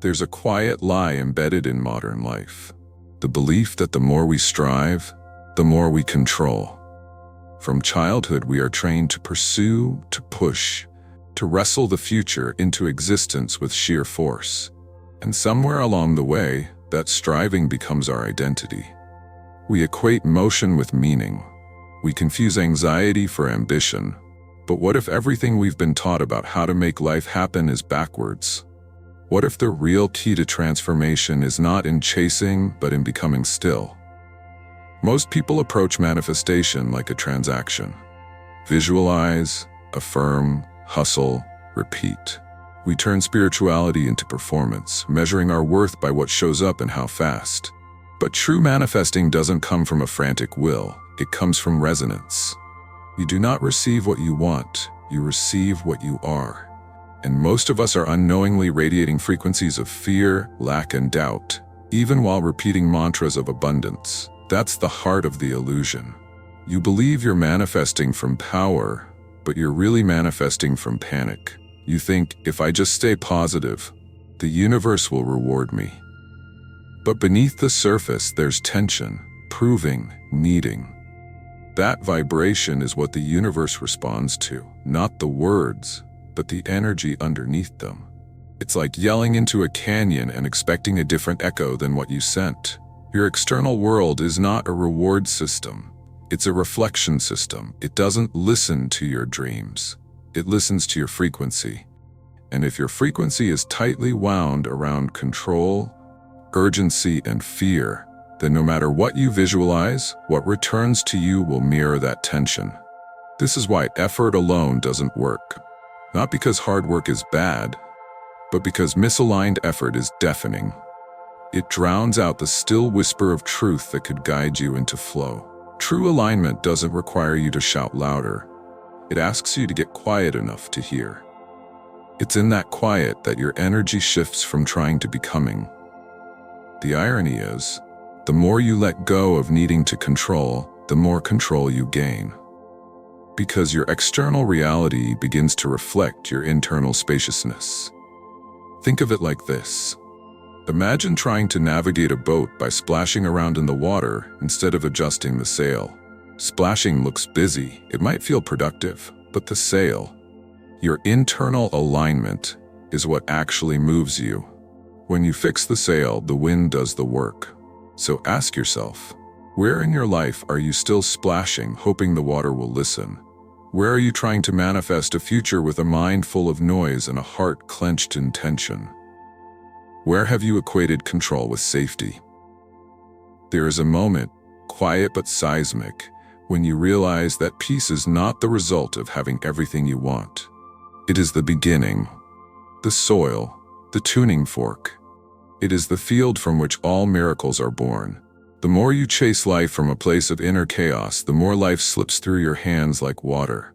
There's a quiet lie embedded in modern life. The belief that the more we strive, the more we control. From childhood, we are trained to pursue, to push, to wrestle the future into existence with sheer force. And somewhere along the way, that striving becomes our identity. We equate motion with meaning. We confuse anxiety for ambition. But what if everything we've been taught about how to make life happen is backwards? What if the real key to transformation is not in chasing, but in becoming still? Most people approach manifestation like a transaction. Visualize, affirm, hustle, repeat. We turn spirituality into performance, measuring our worth by what shows up and how fast. But true manifesting doesn't come from a frantic will. It comes from resonance. You do not receive what you want, you receive what you are. And most of us are unknowingly radiating frequencies of fear, lack, and doubt, even while repeating mantras of abundance. That's the heart of the illusion. You believe you're manifesting from power, but you're really manifesting from panic. You think, if I just stay positive, the universe will reward me. But beneath the surface, there's tension, proving, needing. That vibration is what the universe responds to, not the words, but the energy underneath them. It's like yelling into a canyon and expecting a different echo than what you sent. Your external world is not a reward system. It's a reflection system. It doesn't listen to your dreams. It listens to your frequency. And if your frequency is tightly wound around control, urgency, and fear, then no matter what you visualize, what returns to you will mirror that tension. This is why effort alone doesn't work. Not because hard work is bad, but because misaligned effort is deafening. It drowns out the still whisper of truth that could guide you into flow. True alignment doesn't require you to shout louder. It asks you to get quiet enough to hear. It's in that quiet that your energy shifts from trying to becoming. The irony is, the more you let go of needing to control, the more control you gain. Because your external reality begins to reflect your internal spaciousness. Think of it like this. Imagine trying to navigate a boat by splashing around in the water instead of adjusting the sail. Splashing looks busy, it might feel productive, but the sail, your internal alignment, is what actually moves you. When you fix the sail, the wind does the work. So ask yourself, where in your life are you still splashing, hoping the water will listen? Where are you trying to manifest a future with a mind full of noise and a heart clenched in tension? Where have you equated control with safety? There is a moment, quiet but seismic, when you realize that peace is not the result of having everything you want. It is the beginning, the soil, the tuning fork. It is the field from which all miracles are born. The more you chase life from a place of inner chaos, the more life slips through your hands like water.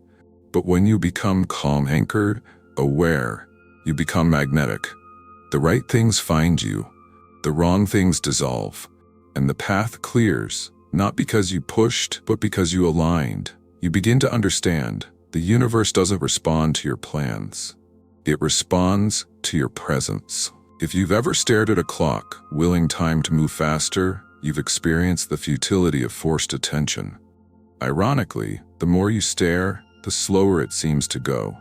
But when you become calm anchored, aware, you become magnetic. The right things find you, the wrong things dissolve, and the path clears, not because you pushed, but because you aligned. You begin to understand, the universe doesn't respond to your plans. It responds to your presence. If you've ever stared at a clock, willing time to move faster, you've experienced the futility of forced attention. Ironically, the more you stare, the slower it seems to go.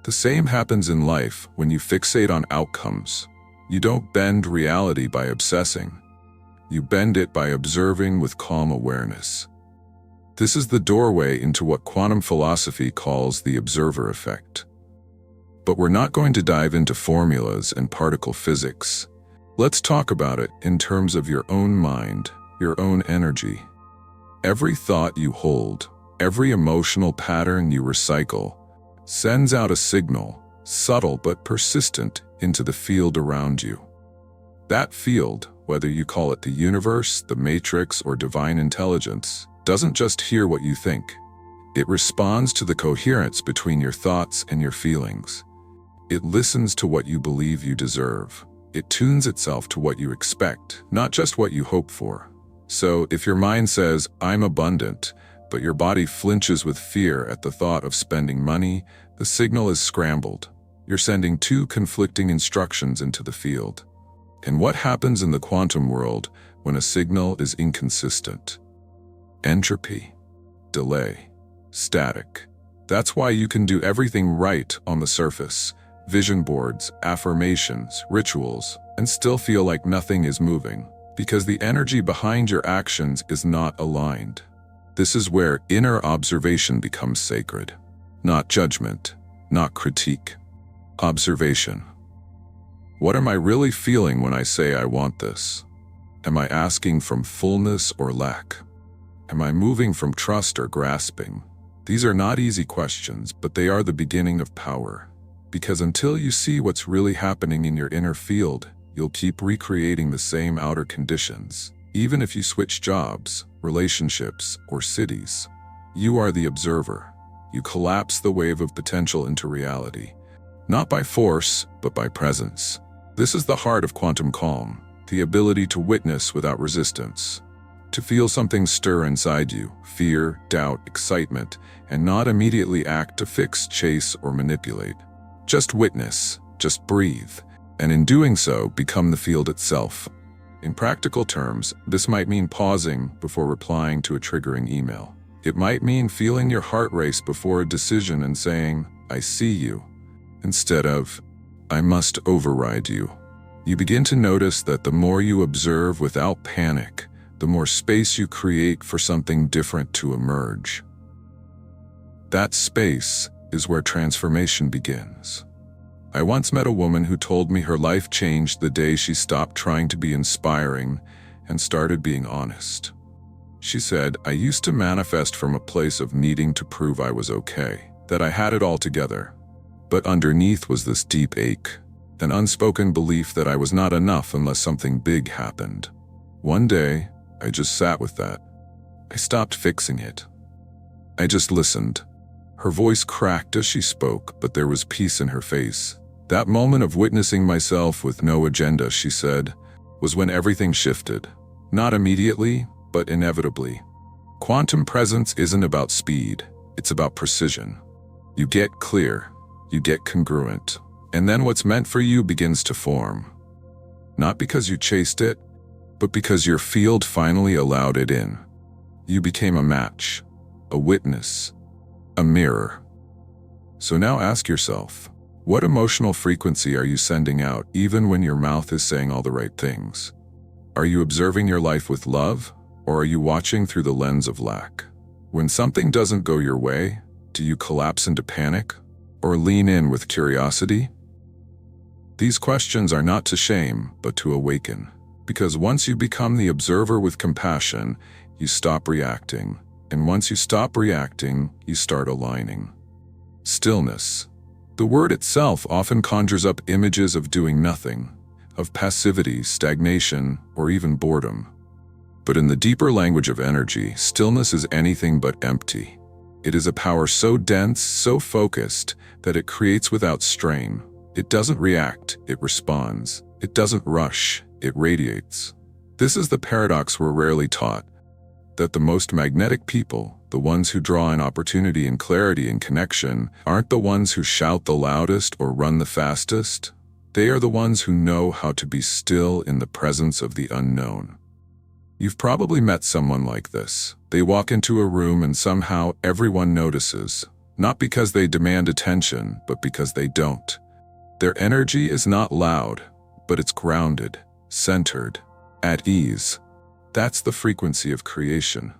The same happens in life when you fixate on outcomes. You don't bend reality by obsessing. You bend it by observing with calm awareness. This is the doorway into what quantum philosophy calls the observer effect. But we're not going to dive into formulas and particle physics. Let's talk about it in terms of your own mind, your own energy. Every thought you hold, every emotional pattern you recycle, sends out a signal, subtle but persistent, into the field around you. That field, whether you call it the universe, the matrix, or divine intelligence, doesn't just hear what you think. It responds to the coherence between your thoughts and your feelings. It listens to what you believe you deserve. It tunes itself to what you expect, not just what you hope for. So if your mind says, "I'm abundant," but your body flinches with fear at the thought of spending money, the signal is scrambled. You're sending two conflicting instructions into the field. And what happens in the quantum world when a signal is inconsistent? Entropy, delay, static. That's why you can do everything right on the surface, vision boards, affirmations, rituals, and still feel like nothing is moving, because the energy behind your actions is not aligned. This is where inner observation becomes sacred. Not judgment, not critique. Observation. What am I really feeling when I say I want this? Am I asking from fullness or lack? Am I moving from trust or grasping? These are not easy questions, but they are the beginning of power. Because until you see what's really happening in your inner field, you'll keep recreating the same outer conditions. Even if you switch jobs, relationships, or cities, you are the observer. You collapse the wave of potential into reality. Not by force, but by presence. This is the heart of quantum calm, the ability to witness without resistance. To feel something stir inside you, fear, doubt, excitement, and not immediately act to fix, chase, or manipulate. Just witness, just breathe, and in doing so, become the field itself. In practical terms, this might mean pausing before replying to a triggering email. It might mean feeling your heart race before a decision and saying, "I see you," instead of, "I must override you." You begin to notice that the more you observe without panic, the more space you create for something different to emerge. That space is where transformation begins. I once met a woman who told me her life changed the day she stopped trying to be inspiring and started being honest. She said, "I used to manifest from a place of needing to prove I was okay, that I had it all together. But underneath was this deep ache, an unspoken belief that I was not enough unless something big happened. One day, I just sat with that. I stopped fixing it. I just listened." Her voice cracked as she spoke, but there was peace in her face. That moment of witnessing myself with no agenda, she said, was when everything shifted. Not immediately, but inevitably. Quantum presence isn't about speed, it's about precision. You get clear, you get congruent, and then what's meant for you begins to form. Not because you chased it, but because your field finally allowed it in. You became a match, a witness, a mirror. So now ask yourself, what emotional frequency are you sending out even when your mouth is saying all the right things? Are you observing your life with love, or are you watching through the lens of lack? When something doesn't go your way, do you collapse into panic, or lean in with curiosity? These questions are not to shame, but to awaken. Because once you become the observer with compassion, you stop reacting. And once you stop reacting, you start aligning. Stillness. The word itself often conjures up images of doing nothing, of passivity, stagnation, or even boredom. But in the deeper language of energy, stillness is anything but empty. It is a power so dense, so focused, that it creates without strain. It doesn't react, it responds. It doesn't rush, it radiates. This is the paradox we're rarely taught, that the most magnetic people, the ones who draw in opportunity and clarity and connection, aren't the ones who shout the loudest or run the fastest. They are the ones who know how to be still in the presence of the unknown. You've probably met someone like this. They walk into a room and somehow everyone notices, not because they demand attention, but because they don't. Their energy is not loud, but it's grounded, centered, at ease. That's the frequency of creation.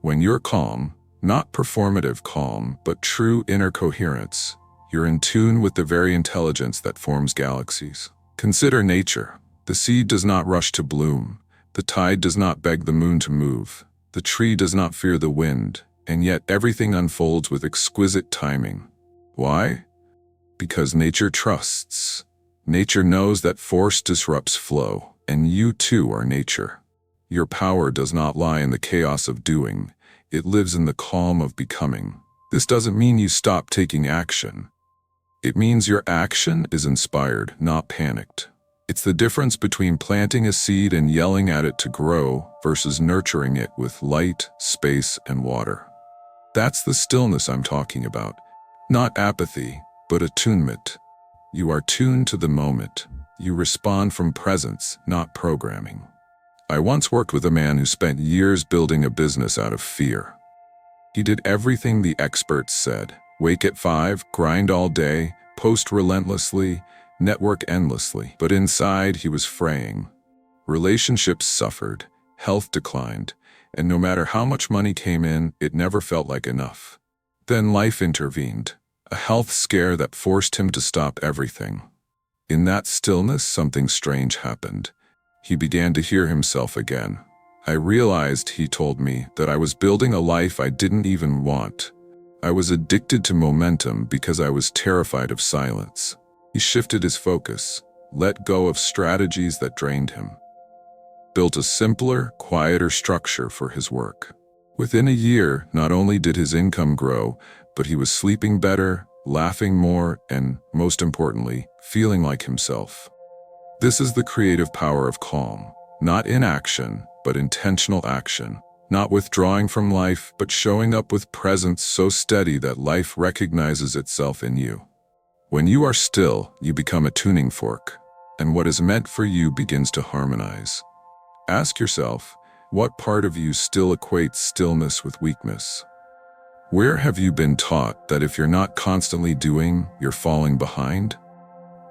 When you're calm, not performative calm, but true inner coherence, you're in tune with the very intelligence that forms galaxies. Consider nature. The seed does not rush to bloom. The tide does not beg the moon to move. The tree does not fear the wind, and yet everything unfolds with exquisite timing. Why? Because nature trusts. Nature knows that force disrupts flow, and you too are nature. Your power does not lie in the chaos of doing. It lives in the calm of becoming. This doesn't mean you stop taking action. It means your action is inspired, not panicked. It's the difference between planting a seed and yelling at it to grow versus nurturing it with light, space, and water. That's the stillness I'm talking about. Not apathy, but attunement. You are tuned to the moment, You respond from presence, not programming. I once worked with a man who spent years building a business out of fear. He did everything the experts said. Wake at 5, grind all day, post relentlessly, network endlessly. But inside, he was fraying. Relationships suffered, health declined, and no matter how much money came in, it never felt like enough. Then life intervened, a health scare that forced him to stop everything. In that stillness, something strange happened. He began to hear himself again. I realized, he told me, that I was building a life I didn't even want. I was addicted to momentum because I was terrified of silence. He shifted his focus, let go of strategies that drained him, built a simpler, quieter structure for his work. Within a year, not only did his income grow, but he was sleeping better, laughing more, and, most importantly, feeling like himself. This is the creative power of calm. Not inaction, but intentional action. Not withdrawing from life, but showing up with presence so steady that life recognizes itself in you. When you are still, you become a tuning fork, and what is meant for you begins to harmonize. Ask yourself, what part of you still equates stillness with weakness? Where have you been taught that if you're not constantly doing, you're falling behind?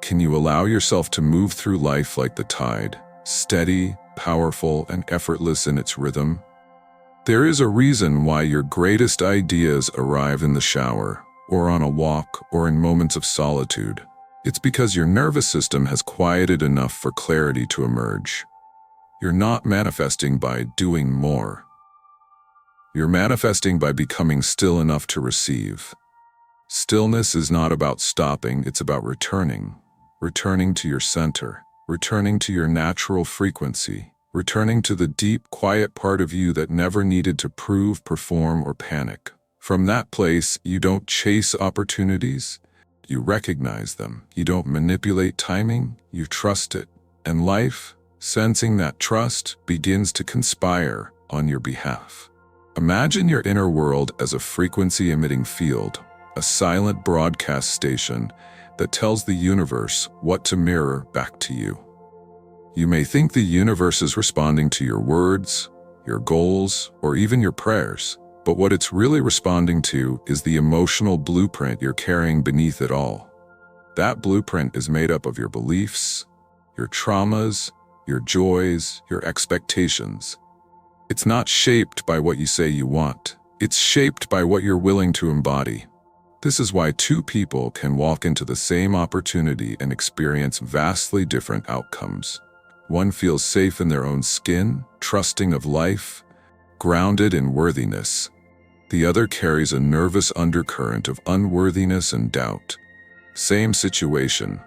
Can you allow yourself to move through life like the tide, steady, powerful, and effortless in its rhythm? There is a reason why your greatest ideas arrive in the shower, or on a walk, or in moments of solitude. It's because your nervous system has quieted enough for clarity to emerge. You're not manifesting by doing more. You're manifesting by becoming still enough to receive. Stillness is not about stopping, it's about returning. Returning to your center, returning to your natural frequency, returning to the deep, quiet part of you that never needed to prove, perform, or panic. From that place, you don't chase opportunities, you recognize them. You don't manipulate timing, you trust it. And life, sensing that trust, begins to conspire on your behalf. Imagine your inner world as a frequency-emitting field, a silent broadcast station that tells the universe what to mirror back to you. You may think the universe is responding to your words, your goals, or even your prayers, but what it's really responding to is the emotional blueprint you're carrying beneath it all. That blueprint is made up of your beliefs, your traumas, your joys, your expectations. It's not shaped by what you say you want. It's shaped by what you're willing to embody. This is why two people can walk into the same opportunity and experience vastly different outcomes. One feels safe in their own skin, trusting of life, grounded in worthiness. The other carries a nervous undercurrent of unworthiness and doubt. Same situation,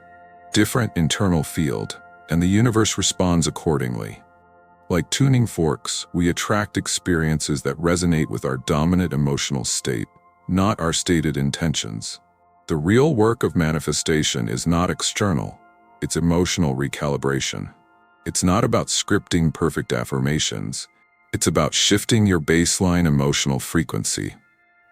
different internal field, and the universe responds accordingly. Like tuning forks, we attract experiences that resonate with our dominant emotional state, not our stated intentions. The real work of manifestation is not external, it's emotional recalibration. It's not about scripting perfect affirmations, it's about shifting your baseline emotional frequency.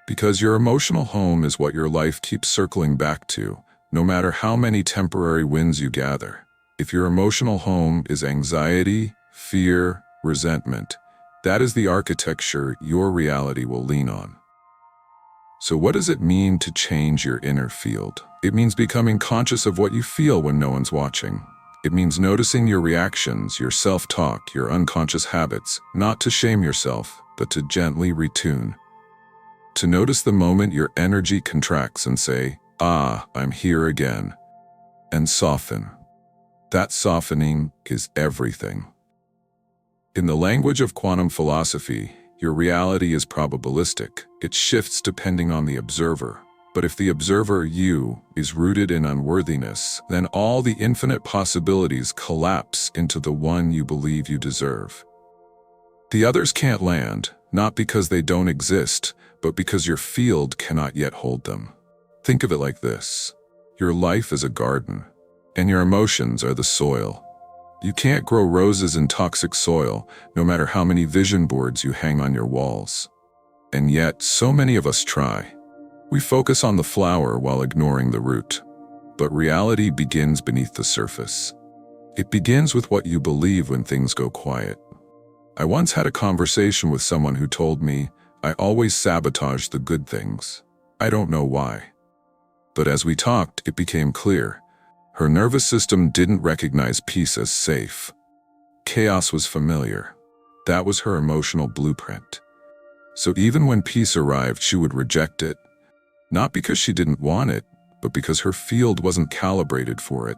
Because your emotional home is what your life keeps circling back to, no matter how many temporary wins you gather. If your emotional home is anxiety, fear, resentment, that is the architecture your reality will lean on. So what does it mean to change your inner field? It means becoming conscious of what you feel when no one's watching. It means noticing your reactions, your self-talk, your unconscious habits, not to shame yourself, but to gently retune. To notice the moment your energy contracts and say, "Ah, I'm here again," and soften. That softening is everything. In the language of quantum philosophy, your reality is probabilistic. It shifts depending on the observer. But if the observer, you, is rooted in unworthiness, then all the infinite possibilities collapse into the one you believe you deserve. The others can't land, not because they don't exist, but because your field cannot yet hold them. Think of it like this. Your life is a garden, and your emotions are the soil. You can't grow roses in toxic soil, no matter how many vision boards you hang on your walls. And yet, so many of us try. We focus on the flower while ignoring the root. But reality begins beneath the surface. It begins with what you believe when things go quiet. I once had a conversation with someone who told me, I always sabotage the good things. I don't know why. But as we talked, it became clear. Her nervous system didn't recognize peace as safe. Chaos was familiar. That was her emotional blueprint. So even when peace arrived, she would reject it. Not because she didn't want it, but because her field wasn't calibrated for it.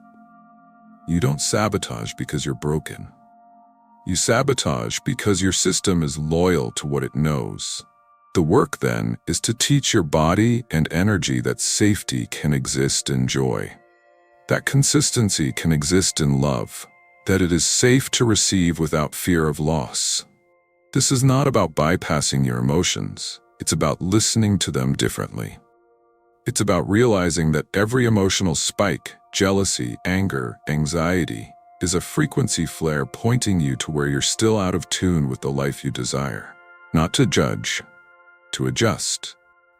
You don't sabotage because you're broken. You sabotage because your system is loyal to what it knows. The work, then, is to teach your body and energy that safety can exist in joy, that consistency can exist in love, that it is safe to receive without fear of loss. This is not about bypassing your emotions. It's about listening to them differently. It's about realizing that every emotional spike, jealousy, anger, anxiety, is a frequency flare pointing you to where you're still out of tune with the life you desire. Not to judge, to adjust,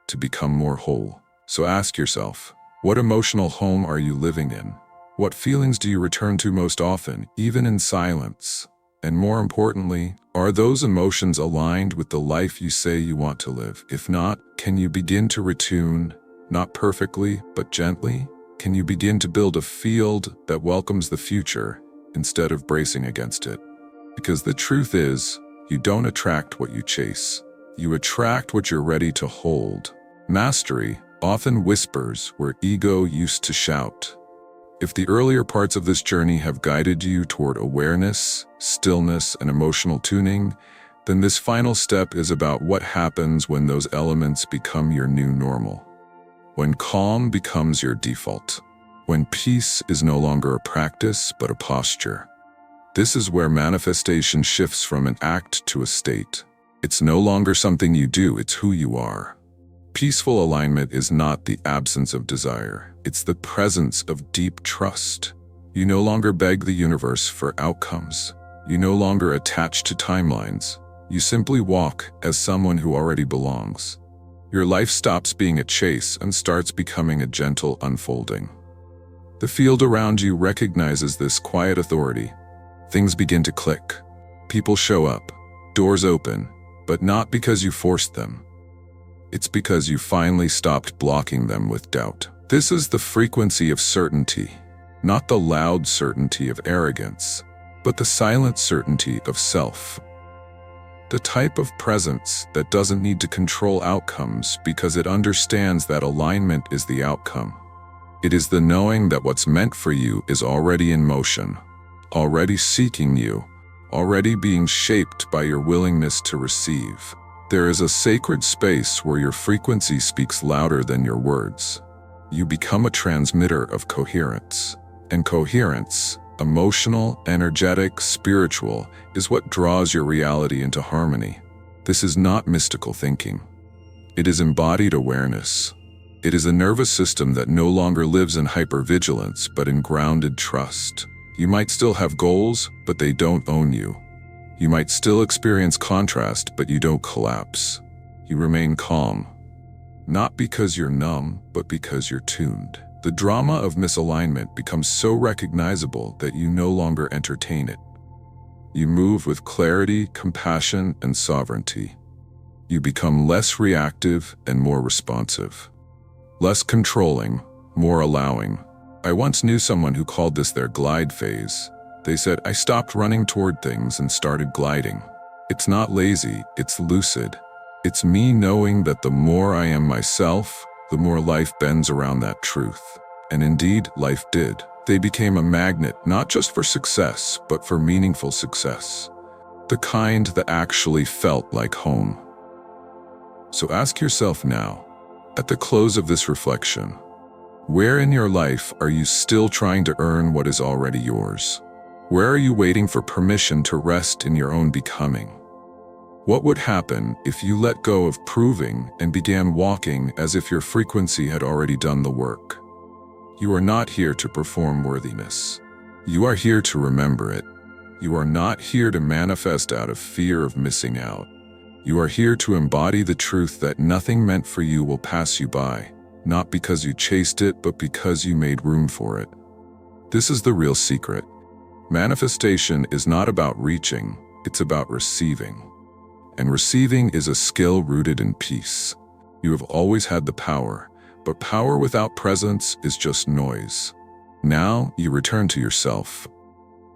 to become more whole. So ask yourself, what emotional home are you living in? What feelings do you return to most often, even in silence? And more importantly, are those emotions aligned with the life you say you want to live? If not, can you begin to retune, not perfectly, but gently? Can you begin to build a field that welcomes the future instead of bracing against it? Because the truth is, you don't attract what you chase. You attract what you're ready to hold. Mastery often whispers where ego used to shout. If the earlier parts of this journey have guided you toward awareness, stillness, and emotional tuning, then this final step is about what happens when those elements become your new normal. When calm becomes your default. When peace is no longer a practice, but a posture. This is where manifestation shifts from an act to a state. It's no longer something you do, it's who you are. Peaceful alignment is not the absence of desire. It's the presence of deep trust. You no longer beg the universe for outcomes. You no longer attach to timelines. You simply walk as someone who already belongs. Your life stops being a chase and starts becoming a gentle unfolding. The field around you recognizes this quiet authority. Things begin to click. People show up. Doors open. But not because you forced them. It's because you finally stopped blocking them with doubt. This is the frequency of certainty, not the loud certainty of arrogance, but the silent certainty of self. The type of presence that doesn't need to control outcomes because it understands that alignment is the outcome. It is the knowing that what's meant for you is already in motion, already seeking you, already being shaped by your willingness to receive. There is a sacred space where your frequency speaks louder than your words. You become a transmitter of coherence. And coherence, emotional, energetic, spiritual, is what draws your reality into harmony. This is not mystical thinking. It is embodied awareness. It is a nervous system that no longer lives in hypervigilance but in grounded trust. You might still have goals, but they don't own you. You might still experience contrast, but you don't collapse. You remain calm. Not because you're numb, but because you're tuned. The drama of misalignment becomes so recognizable that you no longer entertain it. You move with clarity, compassion, and sovereignty. You become less reactive and more responsive. Less controlling, more allowing. I once knew someone who called this their glide phase. They said, I stopped running toward things and started gliding. It's not lazy, it's lucid. It's me knowing that the more I am myself, the more life bends around that truth. And indeed, life did. They became a magnet, not just for success, but for meaningful success. The kind that actually felt like home. So ask yourself now, at the close of this reflection, where in your life are you still trying to earn what is already yours? Where are you waiting for permission to rest in your own becoming? What would happen if you let go of proving and began walking as if your frequency had already done the work? You are not here to perform worthiness. You are here to remember it. You are not here to manifest out of fear of missing out. You are here to embody the truth that nothing meant for you will pass you by. Not because you chased it, but because you made room for it. This is the real secret. Manifestation is not about reaching, it's about receiving. And receiving is a skill rooted in peace. You have always had the power, but power without presence is just noise. Now you return to yourself.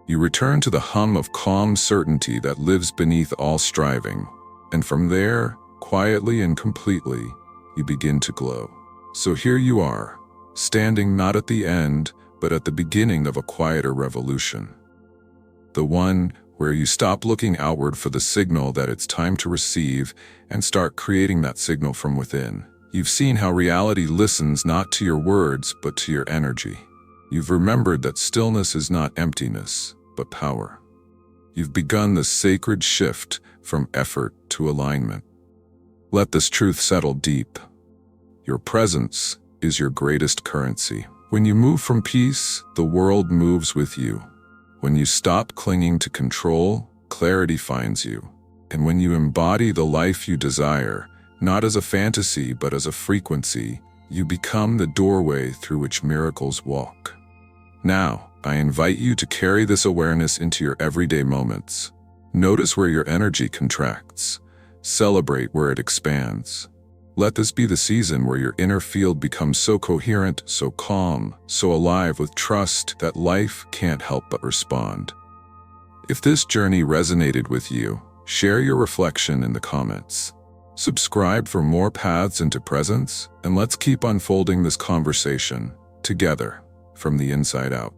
You return to the hum of calm certainty that lives beneath all striving. And from there, quietly and completely, you begin to glow. So here you are, standing not at the end, but at the beginning of a quieter revolution. The one where you stop looking outward for the signal that it's time to receive and start creating that signal from within. You've seen how reality listens not to your words, but to your energy. You've remembered that stillness is not emptiness, but power. You've begun the sacred shift from effort to alignment. Let this truth settle deep. Your presence is your greatest currency. When you move from peace, the world moves with you. When you stop clinging to control, clarity finds you. And when you embody the life you desire, not as a fantasy but as a frequency, you become the doorway through which miracles walk. Now, I invite you to carry this awareness into your everyday moments. Notice where your energy contracts. Celebrate where it expands. Let this be the season where your inner field becomes so coherent, so calm, so alive with trust that life can't help but respond. If this journey resonated with you, share your reflection in the comments. Subscribe for more paths into presence, and let's keep unfolding this conversation together from the inside out.